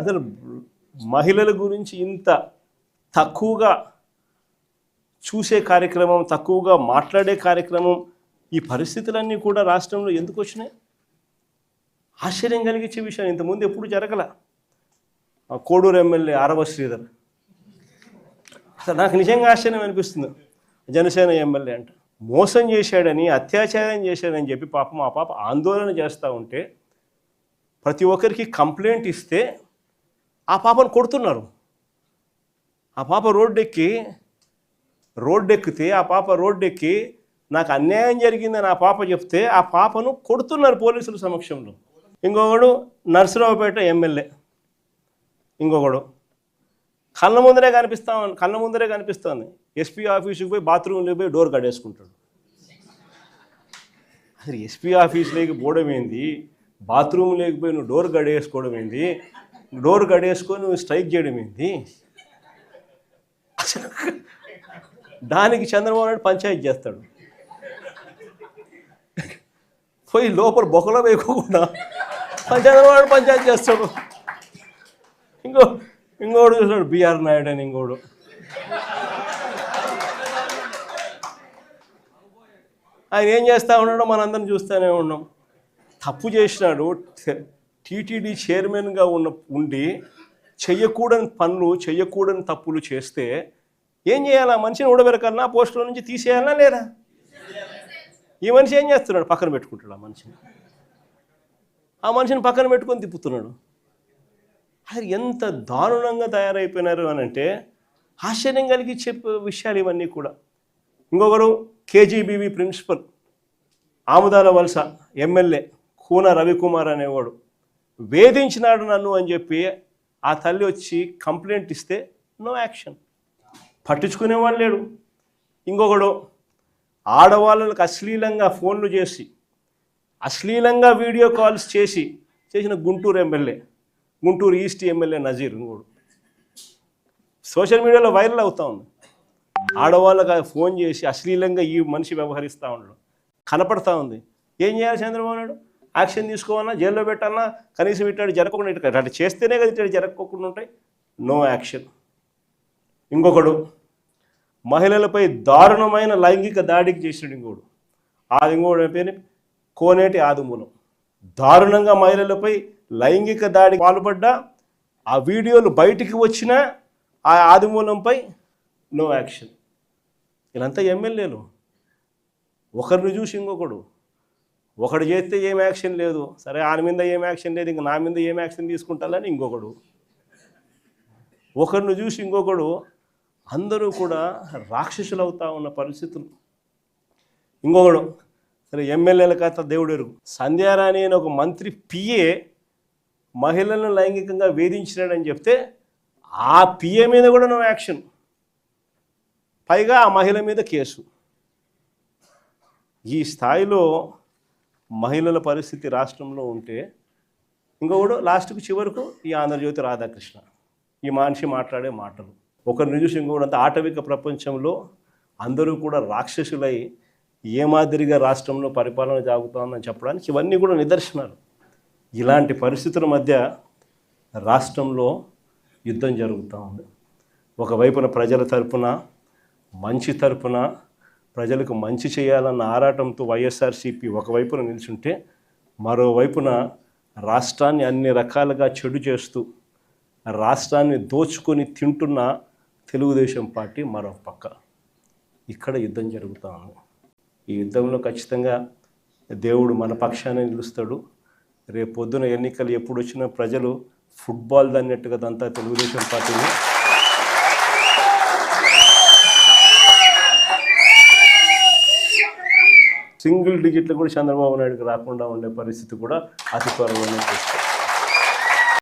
అసలు మహిళల గురించి ఇంత తక్కువగా చూసే కార్యక్రమం, తక్కువగా మాట్లాడే కార్యక్రమం, ఈ పరిస్థితులన్నీ కూడా రాష్ట్రంలో ఎందుకు వచ్చినాయి? ఆశ్చర్యం కలిగించే విషయం. ఇంతకుముందు ఎప్పుడు జరగల. కోడూరు ఎమ్మెల్యే ఆరవ శ్రీధర్, అసలు నాకు నిజంగా ఆశ్చర్యం అనిపిస్తుంది. జనసేన ఎమ్మెల్యే అంట మోసం చేశాడని, అత్యాచారం చేశాడని చెప్పి పాపం ఆ పాప ఆందోళన చేస్తూ ఉంటే ప్రతి ఒక్కరికి కంప్లైంట్ ఇస్తే ఆ పాపను కొడుతున్నారు. ఆ పాప రోడ్డెక్కితే ఆ పాప రోడ్డెక్కి నాకు అన్యాయం జరిగిందని ఆ పాప చెప్తే ఆ పాపను కొడుతున్నారు పోలీసుల సమక్షంలో. ఇంకొకడు నర్సరావుపేట ఎమ్మెల్యే, ఇంకొకడు కళ్ళ ముందరే కనిపిస్తుంది. ఎస్పీ ఆఫీసుకి పోయి బాత్రూంలోకి పోయి డోర్ కట్టేసుకుంటాడు. అసలు ఎస్పీ ఆఫీసులోకి పోవడం ఏంది, బాత్రూమ్ లేకపోయి నువ్వు డోర్ గడేసుకోవడం ఏంది, డోర్ గడేసుకొని నువ్వు స్ట్రైక్ చేయడం ఏంది? దానికి చంద్రబాబు నాయుడు పంచాయతీ చేస్తాడు. పోయి లోపల బొక్కలో వేయకోకుండా చంద్రబాబు నాయుడు పంచాయతీ చేస్తాడు. ఇంకోడు చూస్తాడు బిఆర్ నాయుడు అని. ఇంకోడు ఆయన ఏం చేస్తూ ఉన్నాడో మనందరం చూస్తూనే ఉన్నాం. తప్పు చేసినాడు. టీటీడీ చైర్మన్గా ఉండి చెయ్యకూడని పనులు, చెయ్యకూడని తప్పులు చేస్తే ఏం చేయాలా? మనిషిని ఊడబెరకాలన్నా, పోస్టుల నుంచి తీసేయాలన్నా లేదా? ఈ మనిషి ఏం చేస్తున్నాడు? పక్కన పెట్టుకుంటాడు ఆ మనిషిని పక్కన పెట్టుకొని తిప్పుతున్నాడు. అసలు ఎంత దారుణంగా తయారైపోయినారు అని అంటే ఆశ్చర్యం కలిగించే విషయాలు ఇవన్నీ కూడా. ఇంకొకరు కేజీబీవీ ప్రిన్సిపల్, ఆముదాల వలస ఎమ్మెల్యే కూన రవికుమార్ అనేవాడు వేధించినాడు నన్ను అని చెప్పి ఆ తల్లి వచ్చి కంప్లైంట్ ఇస్తే నో యాక్షన్, పట్టించుకునేవాడు లేడు. ఇంకొకడు ఆడవాళ్ళకి అశ్లీలంగా ఫోన్లు చేసి, అశ్లీలంగా వీడియో కాల్స్ చేసిన గుంటూరు ఈస్ట్ ఎమ్మెల్యే నజీర్ ఇంకోడు సోషల్ మీడియాలో వైరల్ అవుతూ ఉంది. ఆడవాళ్ళకి ఫోన్ చేసి అశ్లీలంగా ఈ మనిషి వ్యవహరిస్తూ ఉండడం కనపడతా ఉంది. ఏం చేయాలి చంద్రబాబు నాయుడు? యాక్షన్ తీసుకోవాలన్నా, జైల్లో పెట్టాలన్నా, కనీసం ఇట్లాంటి జరగకుండా అట్లా చేస్తేనే కదా ఇట్లాంటి జరగకుండా ఉంటాయి. No action. ఇంకొకడు మహిళలపై దారుణమైన లైంగిక దాడికి చేసినాడు. ఇంకోడు పేరు కోనేటి ఆదిమూలం. దారుణంగా మహిళలపై లైంగిక దాడికి పాల్పడ్డా ఆ వీడియోలు బయటికి వచ్చినా ఆ ఆదిమూలంపై నో యాక్షన్. వీళ్ళంతా ఎమ్మెల్యేలు. ఒకరిని చూసి ఒకడు చేస్తే ఏం యాక్షన్ లేదు, సరే ఆయన మీద ఏం యాక్షన్ లేదు, ఇంక నా మీద ఏం యాక్షన్ తీసుకుంటాలని ఇంకొకడు, ఒకరిని చూసి ఇంకొకడు. అందరూ కూడా రాక్షసులు అవుతా ఉన్న పరిస్థితులు. ఇంకొకడు సరే ఎమ్మెల్యేల కథ దేవుడు ఎరుగు. సంధ్యారాణి అని ఒక మంత్రి పిఏ మహిళలను లైంగికంగా వేధించినాడని చెప్తే ఆ పిఏ మీద కూడా నో యాక్షన్, పైగా ఆ మహిళ మీద కేసు. ఈ స్థాయిలో మహిళల పరిస్థితి రాష్ట్రంలో ఉంటే ఇంకొకడు చివరకు ఈ ఆంధ్రజ్యోతి రాధాకృష్ణ, ఈ మనిషి మాట్లాడే మాటలు. ఒకరిని చూసి ఇంకొకడు అంతా ఆటవిక ప్రపంచంలో అందరూ కూడా రాక్షసులై ఏ మాదిరిగా రాష్ట్రంలో పరిపాలన సాగుతోందని చెప్పడానికి ఇవన్నీ కూడా నిదర్శనాలు. ఇలాంటి పరిస్థితుల మధ్య రాష్ట్రంలో యుద్ధం జరుగుతూ ఉంది. ఒకవైపున ప్రజల తరపున, మంచి తరపున, ప్రజలకు మంచి చేయాలన్న ఆరాటంతో వైఎస్ఆర్సీపీ ఒకవైపున నిల్చుంటే, మరోవైపున రాష్ట్రాన్ని అన్ని రకాలుగా చెడు చేస్తూ రాష్ట్రాన్ని దోచుకొని తింటున్న తెలుగుదేశం పార్టీ మరో పక్క. ఇక్కడ యుద్ధం జరుగుతూ ఉంది. ఈ యుద్ధంలో ఖచ్చితంగా దేవుడు మన పక్షాన్ని నిలుస్తాడు. రేపు పొద్దున ఎన్నికలు ఎప్పుడు వచ్చినా ప్రజలు ఫుట్బాల్ దన్నట్టుగా దంతా తెలుగుదేశం పార్టీని సింగిల్ డిజిట్లు కూడా చంద్రబాబు నాయుడుకి రాకుండా ఉండే పరిస్థితి కూడా అతి త్వరలోనే చూస్తాం.